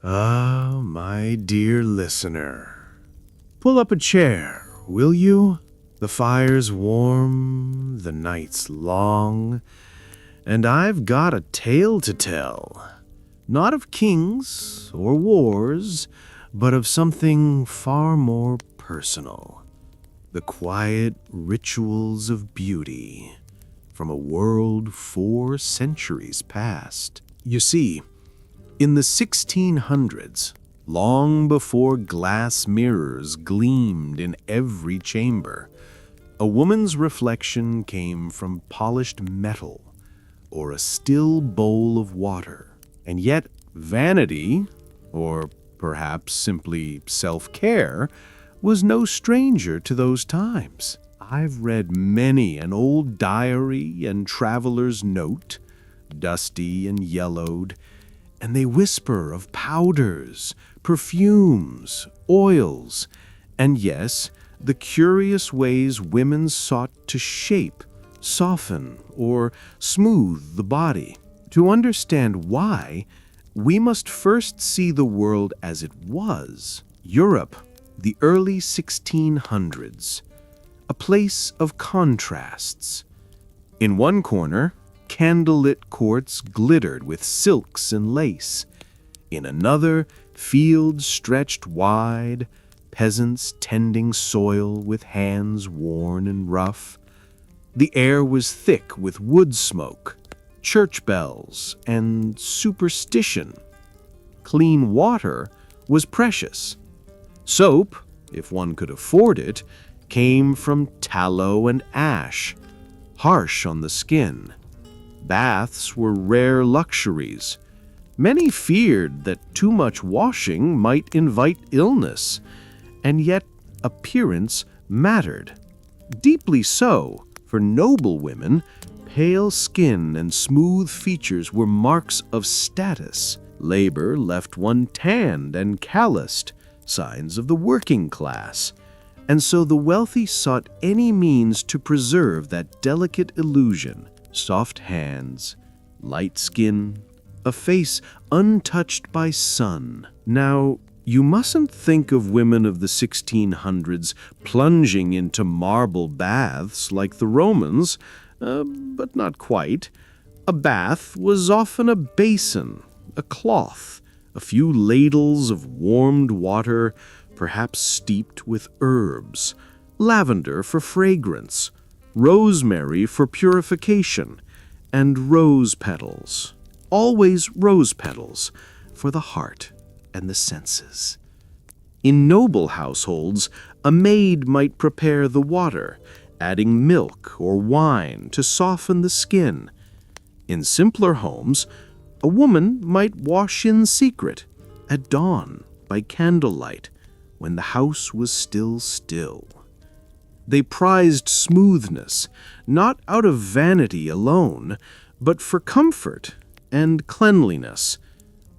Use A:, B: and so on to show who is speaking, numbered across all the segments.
A: Ah, my dear listener, pull up a chair, will you? The fire's warm, the night's long, and I've got a tale to tell. Not of kings or wars, but of something far more personal. The quiet rituals of beauty from a world 4 centuries past. You see, in the 1600s, long before glass mirrors gleamed in every chamber, a woman's reflection came from polished metal or a still bowl of water. And yet, vanity, or perhaps simply self-care, was no stranger to those times. I've read many an old diary and traveler's note, dusty and yellowed, and they whisper of powders, perfumes, oils, and yes, the curious ways women sought to shape, soften, or smooth the body. To understand why, we must first see the world as it was. Europe, the early 1600s, a place of contrasts. In one corner, candlelit courts glittered with silks and lace. In another, fields stretched wide, peasants tending soil with hands worn and rough. The air was thick with wood smoke, church bells, and superstition. Clean water was precious. Soap, if one could afford it, came from tallow and ash, harsh on the skin. Baths were rare luxuries. Many feared that too much washing might invite illness, and yet appearance mattered. Deeply so, for noble women, pale skin and smooth features were marks of status. Labor left one tanned and calloused, signs of the working class. And so the wealthy sought any means to preserve that delicate illusion. Soft hands, light skin, a face untouched by sun. Now, you mustn't think of women of the 1600s plunging into marble baths like the Romans, but not quite. A bath was often a basin, a cloth, a few ladles of warmed water, perhaps steeped with herbs, lavender for fragrance, rosemary for purification, and rose petals, always rose petals, for the heart and the senses. In noble households, a maid might prepare the water, adding milk or wine to soften the skin. In simpler homes, a woman might wash in secret, at dawn, by candlelight, when the house was still. They prized smoothness, not out of vanity alone, but for comfort and cleanliness.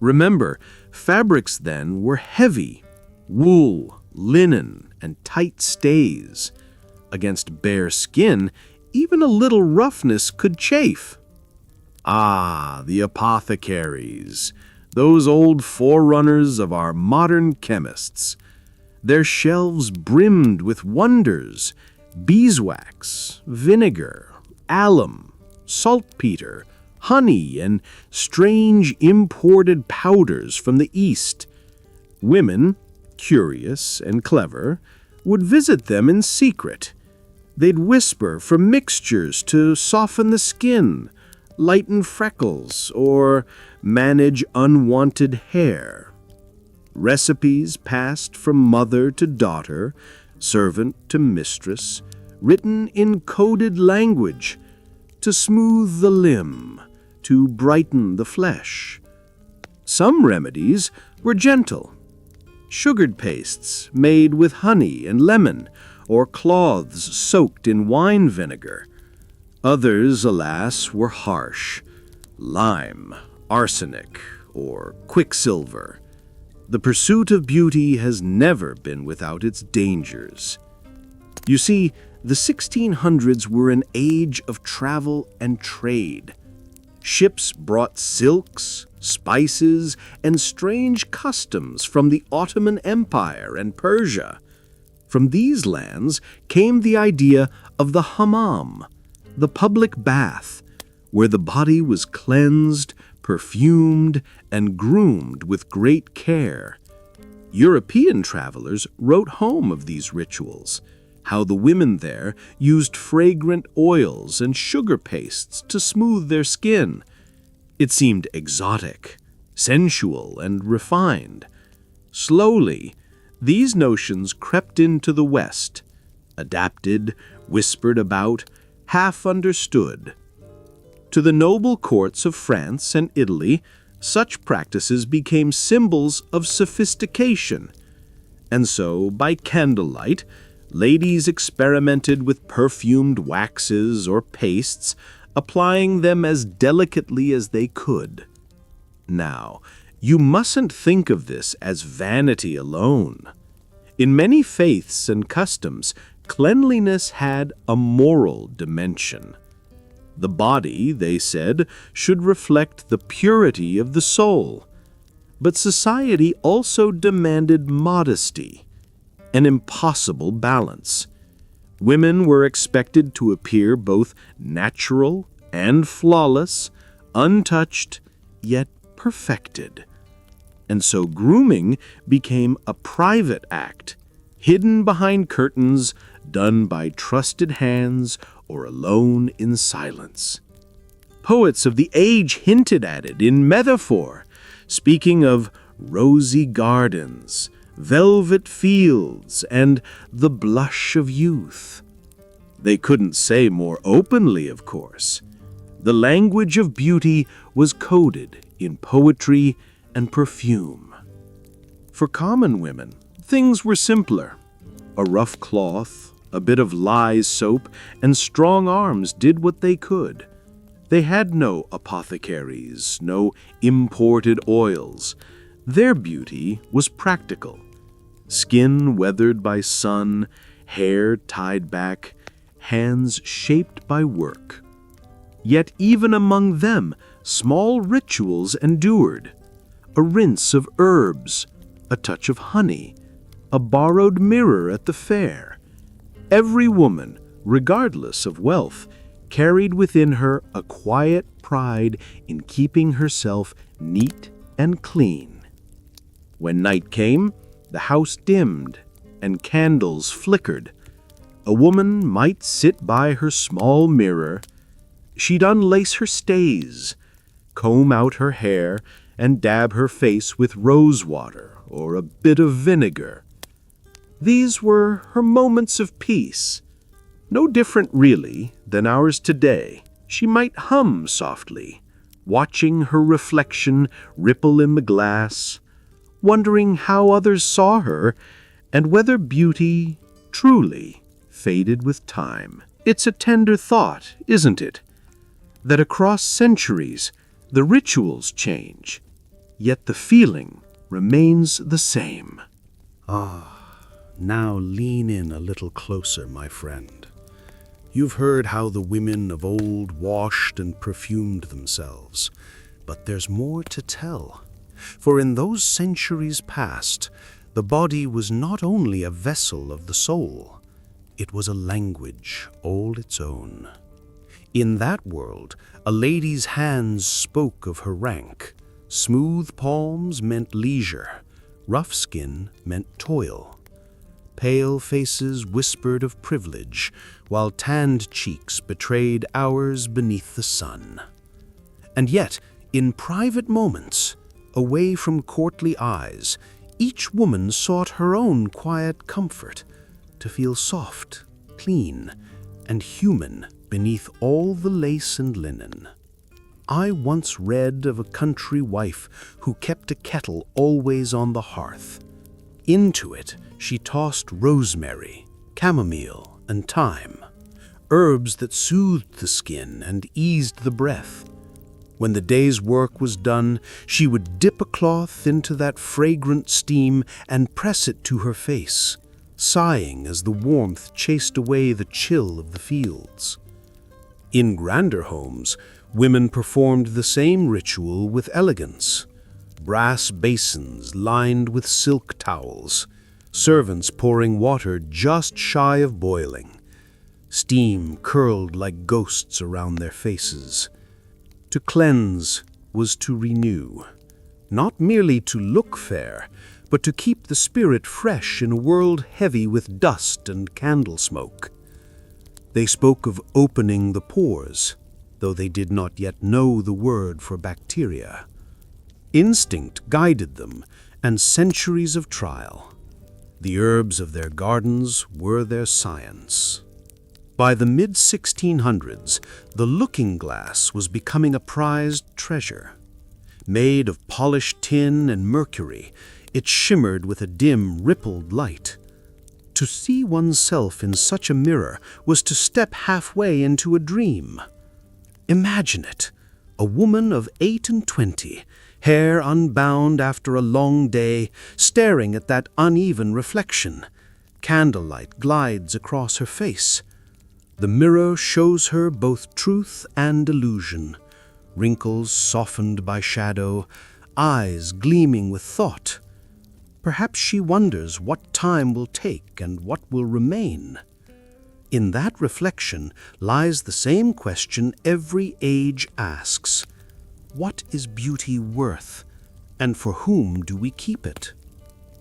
A: Remember, fabrics then were heavy, wool, linen, and tight stays. Against bare skin, even a little roughness could chafe. Ah, the apothecaries, those old forerunners of our modern chemists. Their shelves brimmed with wonders: beeswax, vinegar, alum, saltpeter, honey, and strange imported powders from the East. Women, curious and clever, would visit them in secret. They'd whisper for mixtures to soften the skin, lighten freckles, or manage unwanted hair. Recipes passed from mother to daughter, servant to mistress, written in coded language, to smooth the limb, to brighten the flesh. Some remedies were gentle. Sugared pastes made with honey and lemon, or cloths soaked in wine vinegar. Others, alas, were harsh: lime, arsenic, or quicksilver. The pursuit of beauty has never been without its dangers. You see, the 1600s were an age of travel and trade. Ships brought silks, spices, and strange customs from the Ottoman Empire and Persia. From these lands came the idea of the hammam, the public bath, where the body was cleansed, perfumed, and groomed with great care. European travelers wrote home of these rituals, how the women there used fragrant oils and sugar pastes to smooth their skin. It seemed exotic, sensual, and refined. Slowly, these notions crept into the West, adapted, whispered about, half understood. To the noble courts of France and Italy, such practices became symbols of sophistication. And so, by candlelight, ladies experimented with perfumed waxes or pastes, applying them as delicately as they could. Now, you mustn't think of this as vanity alone. In many faiths and customs, cleanliness had a moral dimension. The body, they said, should reflect the purity of the soul. But society also demanded modesty, an impossible balance. Women were expected to appear both natural and flawless, untouched, yet perfected. And so grooming became a private act, hidden behind curtains, done by trusted hands or alone in silence. Poets of the age hinted at it in metaphor, speaking of rosy gardens, velvet fields, and the blush of youth. They couldn't say more openly, of course. The language of beauty was coded in poetry and perfume. For common women, things were simpler. A rough cloth, a bit of lye soap, and strong arms did what they could. They had no apothecaries, no imported oils. Their beauty was practical. Skin weathered by sun, hair tied back, hands shaped by work. Yet even among them, small rituals endured. A rinse of herbs, a touch of honey, a borrowed mirror at the fair. Every woman, regardless of wealth, carried within her a quiet pride in keeping herself neat and clean. When night came, the house dimmed and candles flickered. A woman might sit by her small mirror. She'd unlace her stays, comb out her hair, and dab her face with rosewater or a bit of vinegar. These were her moments of peace, no different really than ours today. She might hum softly, watching her reflection ripple in the glass, wondering how others saw her and whether beauty truly faded with time. It's a tender thought, isn't it? That across centuries, the rituals change, yet the feeling remains the same.
B: Now lean in a little closer, my friend. You've heard how the women of old washed and perfumed themselves, but there's more to tell. For in those centuries past, the body was not only a vessel of the soul, it was a language all its own. In that world, a lady's hands spoke of her rank. Smooth palms meant leisure, rough skin meant toil. Pale faces whispered of privilege, while tanned cheeks betrayed hours beneath the sun. And yet, in private moments, away from courtly eyes, each woman sought her own quiet comfort, to feel soft, clean, and human beneath all the lace and linen. I once read of a country wife who kept a kettle always on the hearth. Into it she tossed rosemary, chamomile, and thyme, herbs that soothed the skin and eased the breath. When the day's work was done, she would dip a cloth into that fragrant steam and press it to her face, sighing as the warmth chased away the chill of the fields. In grander homes, Women performed the same ritual with elegance. Brass basins lined with silk towels, servants pouring water just shy of boiling. Steam curled like ghosts around their faces. To cleanse was to renew, not merely to look fair, but to keep the spirit fresh in a world heavy with dust and candle smoke. They spoke of opening the pores, though they did not yet know the word for bacteria. Instinct guided them, and centuries of trial. The herbs of their gardens were their science. By the mid-1600s, the looking glass was becoming a prized treasure. Made of polished tin and mercury, it shimmered with a dim, rippled light. To see oneself in such a mirror was to step halfway into a dream. Imagine it, a woman of 28, hair unbound after a long day, staring at that uneven reflection. Candlelight glides across her face. The mirror shows her both truth and illusion, wrinkles softened by shadow, eyes gleaming with thought. Perhaps she wonders what time will take and what will remain. In that reflection lies the same question every age asks. What is beauty worth, and for whom do we keep it?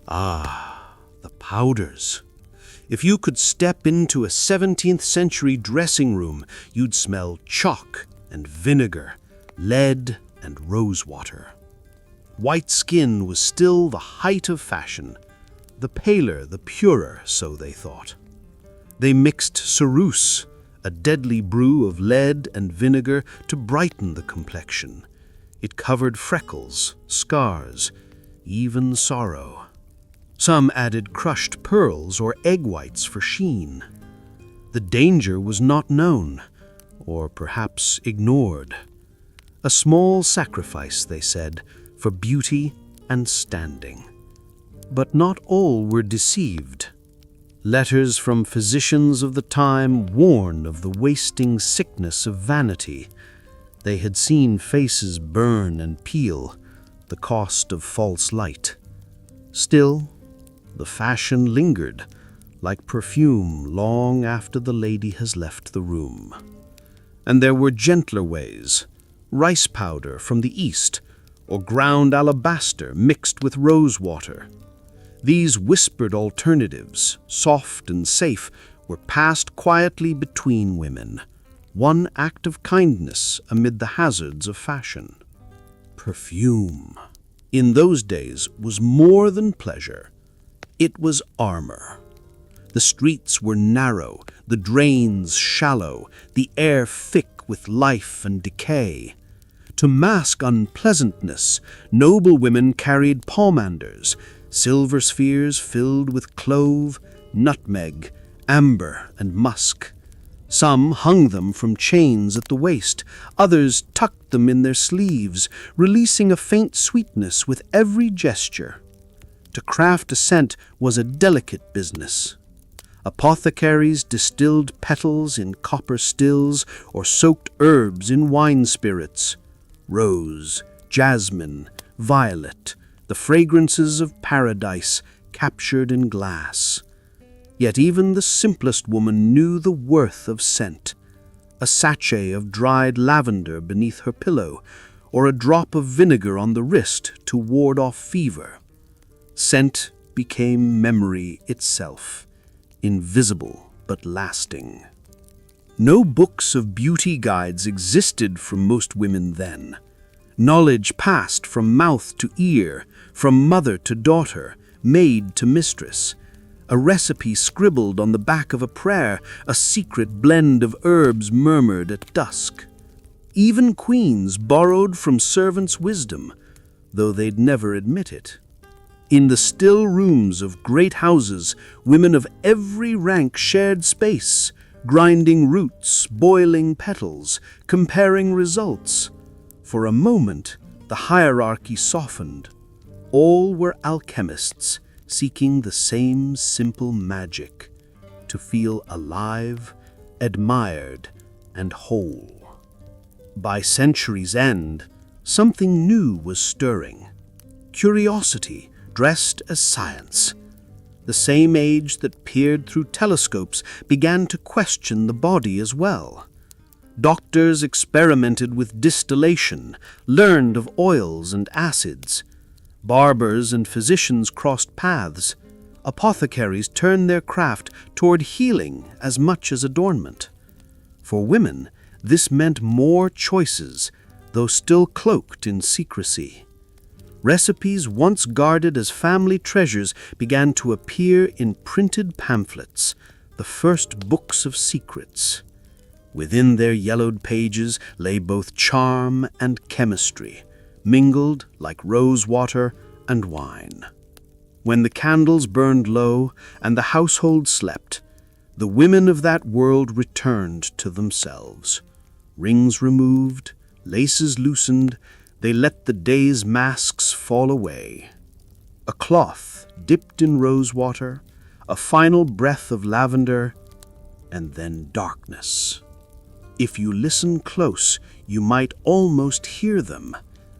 B: Ah, the powders. If you could step into a 17th century dressing room, you'd smell chalk and vinegar, lead and rosewater. White skin was still the height of fashion. The paler, the purer, so they thought. They mixed ceruse, a deadly brew of lead and vinegar, to brighten the complexion. It covered freckles, scars, even sorrow. Some added crushed pearls or egg whites for sheen. The danger was not known, or perhaps ignored. A small sacrifice, they said, for beauty and standing. But not all were deceived. Letters from physicians of the time warned of the wasting sickness of vanity. They had seen faces burn and peel, the cost of false light. Still, the fashion lingered, like perfume long after the lady has left the room. And there were gentler ways, rice powder from the East, or ground alabaster mixed with rosewater. These whispered alternatives, soft and safe, were passed quietly between women, one act of kindness amid the hazards of fashion. Perfume, in those days, was more than pleasure. It was armor. The streets were narrow, the drains shallow, the air thick with life and decay. To mask unpleasantness, noble women carried pomanders, silver spheres filled with clove, nutmeg, amber, and musk. Some hung them from chains at the waist, others tucked them in their sleeves, releasing a faint sweetness with every gesture. To craft a scent was a delicate business. Apothecaries distilled petals in copper stills or soaked herbs in wine spirits. Rose, jasmine, violet, the fragrances of paradise captured in glass. Yet even the simplest woman knew the worth of scent. A sachet of dried lavender beneath her pillow, or a drop of vinegar on the wrist to ward off fever. Scent became memory itself, invisible but lasting. No books of beauty guides existed for most women then. Knowledge passed from mouth to ear, from mother to daughter, maid to mistress. A recipe scribbled on the back of a prayer, a secret blend of herbs murmured at dusk. Even queens borrowed from servants' wisdom, though they'd never admit it. In the still rooms of great houses, women of every rank shared space, grinding roots, boiling petals, comparing results. For a moment, the hierarchy softened. All were alchemists, seeking the same simple magic, to feel alive, admired, and whole. By century's end, something new was stirring. Curiosity dressed as science. The same age that peered through telescopes began to question the body as well. Doctors experimented with distillation, learned of oils and acids. Barbers and physicians crossed paths. Apothecaries turned their craft toward healing as much as adornment. For women, this meant more choices, though still cloaked in secrecy. Recipes once guarded as family treasures began to appear in printed pamphlets, the first books of secrets. Within their yellowed pages lay both charm and chemistry, mingled like rosewater and wine. When the candles burned low and the household slept, the women of that world returned to themselves. Rings removed, laces loosened, they let the day's masks fall away. A cloth dipped in rosewater, a final breath of lavender, and then darkness. If you listen close, you might almost hear them,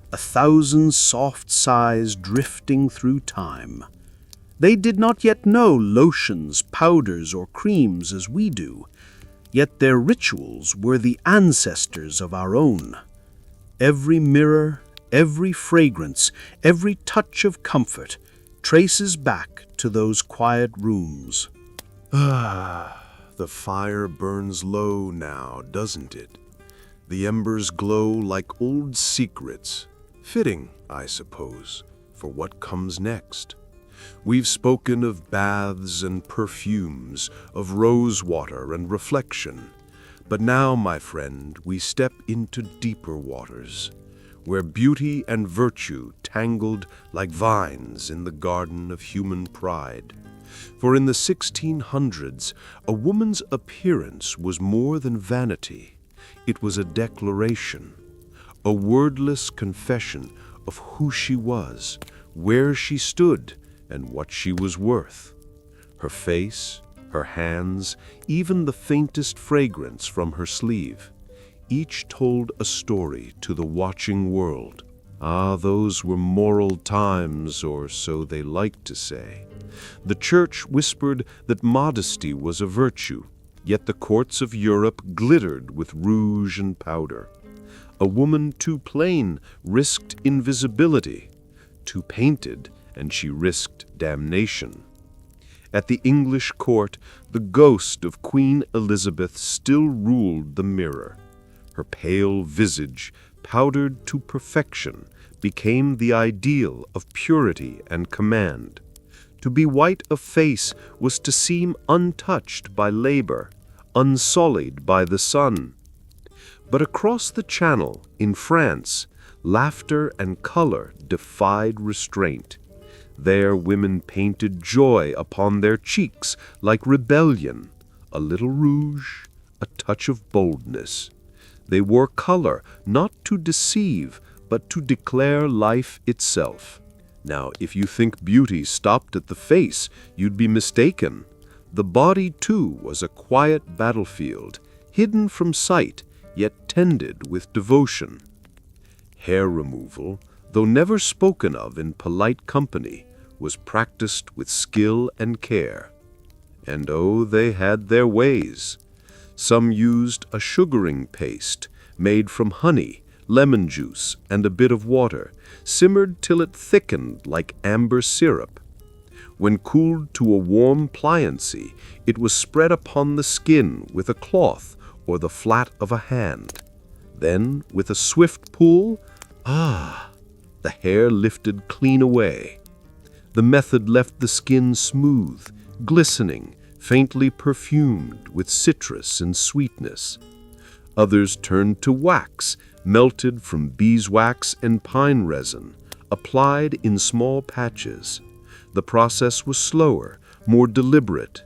B: 1,000 soft sighs drifting through time. They did not yet know lotions, powders, or creams as we do, yet their rituals were the ancestors of our own. Every mirror, every fragrance, every touch of comfort traces back to those quiet rooms.
A: The fire burns low now, doesn't it? The embers glow like old secrets. Fitting, I suppose, for what comes next. We've spoken of baths and perfumes, of rosewater and reflection. But now, my friend, we step into deeper waters, where beauty and virtue tangled like vines in the garden of human pride. For in the 1600s, a woman's appearance was more than vanity. It was a declaration, a wordless confession of who she was, where she stood, and what she was worth. Her face, her hands, even the faintest fragrance from her sleeve, each told a story to the watching world. Ah, those were moral times, or so they liked to say. The church whispered that modesty was a virtue, yet the courts of Europe glittered with rouge and powder. A woman too plain risked invisibility, too painted, and she risked damnation. At the English court, the ghost of Queen Elizabeth still ruled the mirror. Her pale visage, powdered to perfection, became the ideal of purity and command. To be white of face was to seem untouched by labor, unsullied by the sun. But across the Channel, in France, laughter and color defied restraint. There women painted joy upon their cheeks like rebellion, a little rouge, a touch of boldness. They wore color not to deceive, but to declare life itself. Now, if you think beauty stopped at the face, you'd be mistaken. The body, too, was a quiet battlefield, hidden from sight, yet tended with devotion. Hair removal, though never spoken of in polite company, was practiced with skill and care. And oh, they had their ways. Some used a sugaring paste made from honey, lemon juice, and a bit of water, simmered till it thickened like amber syrup. When cooled to a warm pliancy, it was spread upon the skin with a cloth or the flat of a hand. Then, with a swift pull, the hair lifted clean away. The method left the skin smooth, glistening, faintly perfumed with citrus and sweetness. Others turned to wax, melted from beeswax and pine resin, applied in small patches. The process was slower, more deliberate.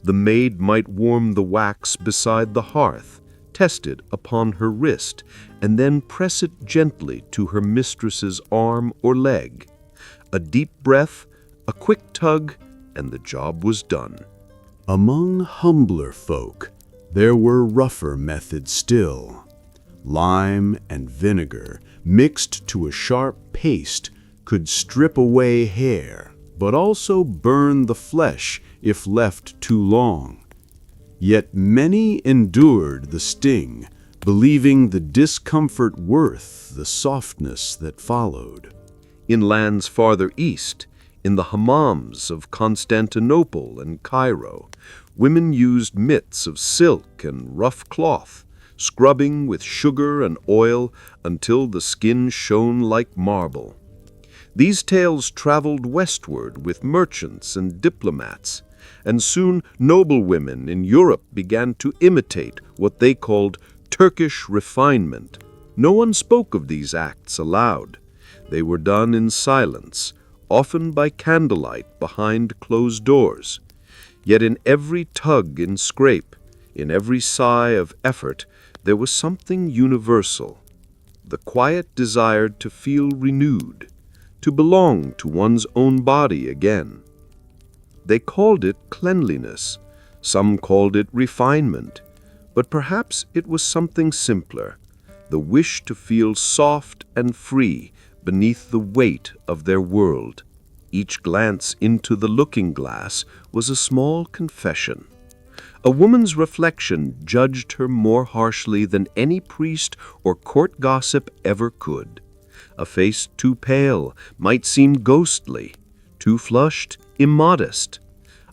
A: The maid might warm the wax beside the hearth, test it upon her wrist, and then press it gently to her mistress's arm or leg. A deep breath, a quick tug, and the job was done.
B: Among humbler folk, there were rougher methods still. Lime and vinegar, mixed to a sharp paste, could strip away hair, but also burn the flesh if left too long. Yet many endured the sting, believing the discomfort worth the softness that followed.
C: In lands farther east, in the hammams of Constantinople and Cairo, women used mitts of silk and rough cloth, scrubbing with sugar and oil until the skin shone like marble. These tales traveled westward with merchants and diplomats, and soon noble women in Europe began to imitate what they called Turkish refinement. No one spoke of these acts aloud. They were done in silence, often by candlelight behind closed doors. Yet in every tug and scrape, in every sigh of effort, there was something universal. The quiet desire to feel renewed, to belong to one's own body again. They called it cleanliness, some called it refinement, but perhaps it was something simpler, the wish to feel soft and free beneath the weight of their world. Each glance into the looking-glass was a small confession. A woman's reflection judged her more harshly than any priest or court gossip ever could. A face too pale might seem ghostly, too flushed, immodest.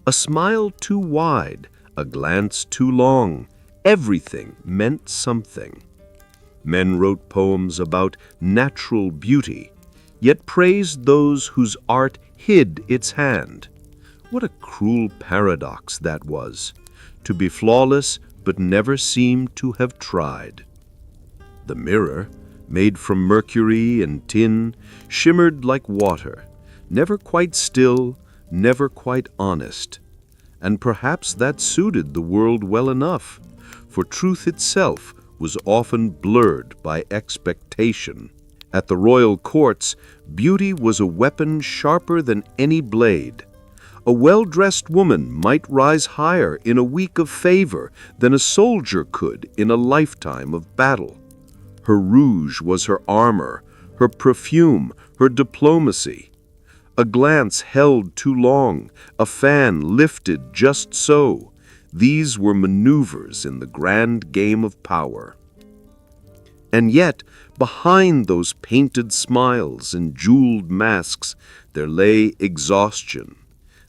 C: A smile too wide, a glance too long, everything meant something. Men wrote poems about natural beauty, yet praised those whose art hid its hand. What a cruel paradox that was, to be flawless but never seem to have tried. The mirror, made from mercury and tin, shimmered like water, never quite still, never quite honest. And perhaps that suited the world well enough, for truth itself was often blurred by expectation. At the royal courts, beauty was a weapon sharper than any blade. A well-dressed woman might rise higher in a week of favor than a soldier could in a lifetime of battle. Her rouge was her armor, her perfume, her diplomacy. A glance held too long, a fan lifted just so. These were maneuvers in the grand game of power. And yet, behind those painted smiles and jeweled masks, there lay exhaustion,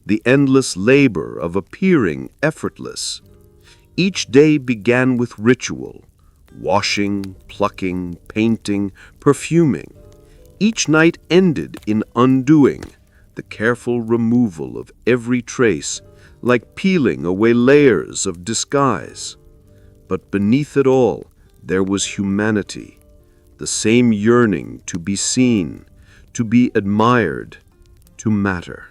C: the endless labor of appearing effortless. Each day began with ritual, washing, plucking, painting, perfuming. Each night ended in undoing, the careful removal of every trace, like peeling away layers of disguise. But beneath it all, there was humanity, the same yearning to be seen, to be admired, to matter.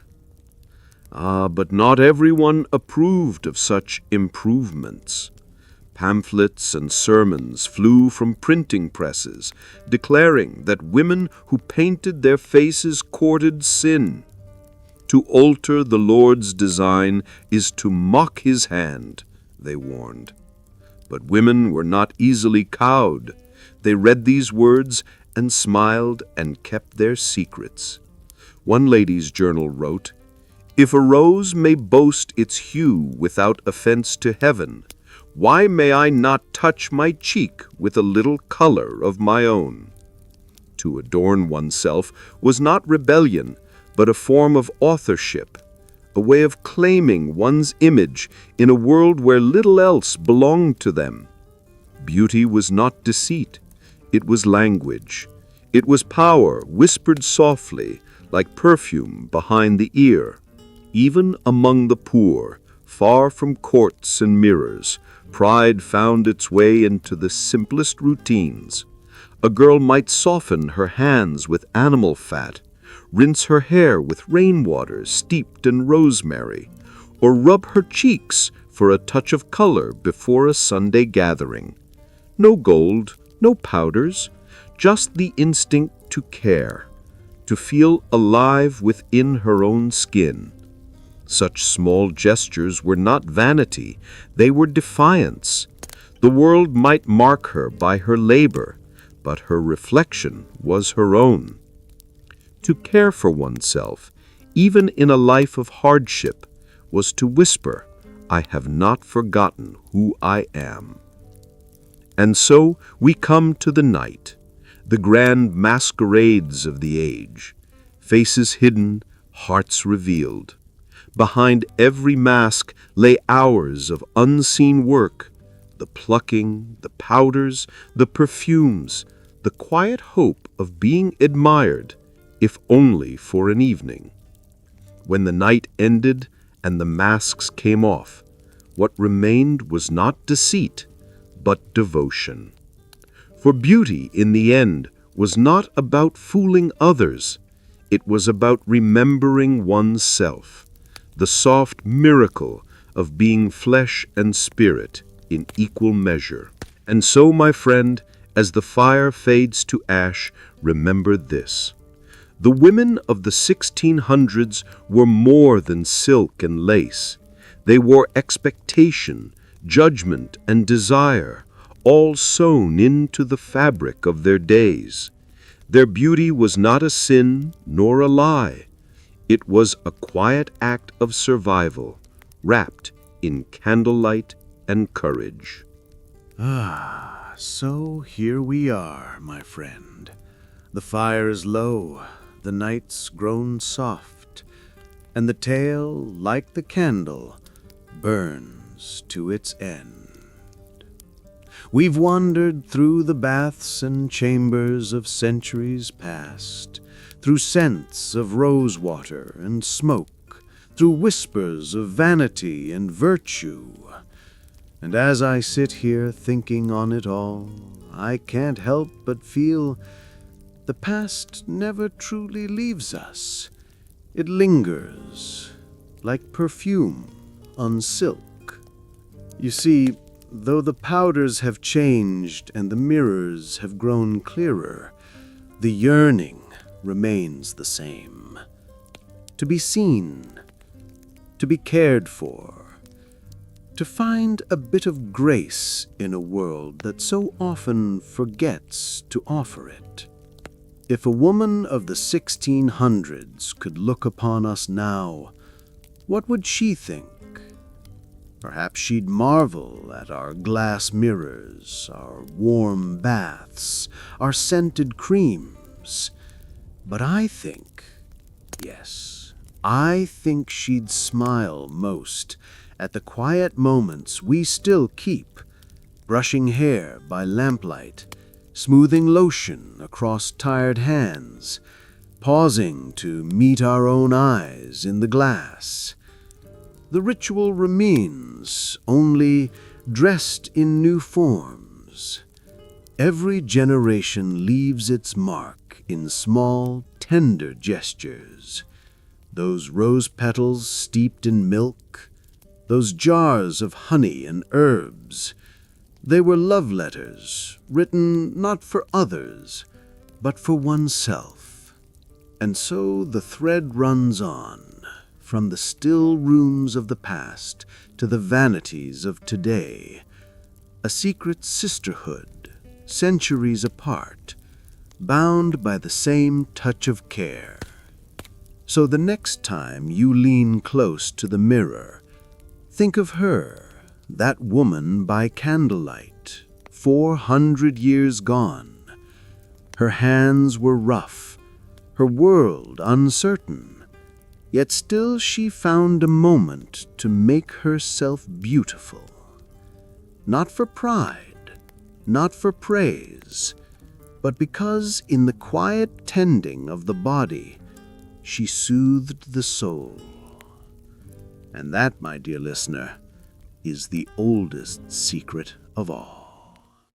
C: But not everyone approved of such improvements. Pamphlets and sermons flew from printing presses, declaring that women who painted their faces courted sin. To alter the Lord's design is to mock his hand, they warned. But women were not easily cowed. They read these words and smiled and kept their secrets. One lady's journal wrote, "If a rose may boast its hue without offense to heaven, why may I not touch my cheek with a little color of my own?" To adorn oneself was not rebellion, but a form of authorship, a way of claiming one's image in a world where little else belonged to them. Beauty was not deceit, it was language. It was power whispered softly, like perfume behind the ear. Even among the poor, far from courts and mirrors, pride found its way into the simplest routines. A girl might soften her hands with animal fat, rinse her hair with rainwater steeped in rosemary, or rub her cheeks for a touch of color before a Sunday gathering. No gold, no powders, just the instinct to care, to feel alive within her own skin. Such small gestures were not vanity, they were defiance. The world might mark her by her labor, but her reflection was her own. To care for oneself, even in a life of hardship, was to whisper, "I have not forgotten who I am." And so we come to the night, the grand masquerades of the age, faces hidden, hearts revealed. Behind every mask lay hours of unseen work, the plucking, the powders, the perfumes, the quiet hope of being admired, if only for an evening. When the night ended and the masks came off, what remained was not deceit, but devotion. For beauty, in the end, was not about fooling others. It was about remembering oneself, the soft miracle of being flesh and spirit in equal measure. And so, my friend, as the fire fades to ash, remember this. The women of the 1600s were more than silk and lace. They wore expectation, judgment, and desire, all sewn into the fabric of their days. Their beauty was not a sin nor a lie. It was a quiet act of survival, wrapped in candlelight and courage.
A: So here we are, my friend. The fire is low, the night's grown soft, and the tale, like the candle, burns to its end. We've wandered through the baths and chambers of centuries past, through scents of rosewater and smoke, through whispers of vanity and virtue. And as I sit here thinking on it all, I can't help but feel the past never truly leaves us. It lingers, like perfume on silk. You see, though the powders have changed and the mirrors have grown clearer, the yearning remains the same. To be seen, to be cared for, to find a bit of grace in a world that so often forgets to offer it. If a woman of the 1600s could look upon us now, what would she think? Perhaps she'd marvel at our glass mirrors, our warm baths, our scented creams. But I think, yes, I think she'd smile most at the quiet moments we still keep, brushing hair by lamplight, smoothing lotion across tired hands, pausing to meet our own eyes in the glass. The ritual remains, only dressed in new forms. Every generation leaves its mark in small, tender gestures. Those rose petals steeped in milk, those jars of honey and herbs, they were love letters written not for others, but for oneself. And so the thread runs on, from the still rooms of the past to the vanities of today, a secret sisterhood, centuries apart, bound by the same touch of care. So the next time you lean close to the mirror, think of her, that woman by candlelight, 400 years gone. Her hands were rough, her world uncertain, yet still she found a moment to make herself beautiful. Not for pride, not for praise, but because in the quiet tending of the body, she soothed the soul. And that, my dear listener, is the oldest secret of all.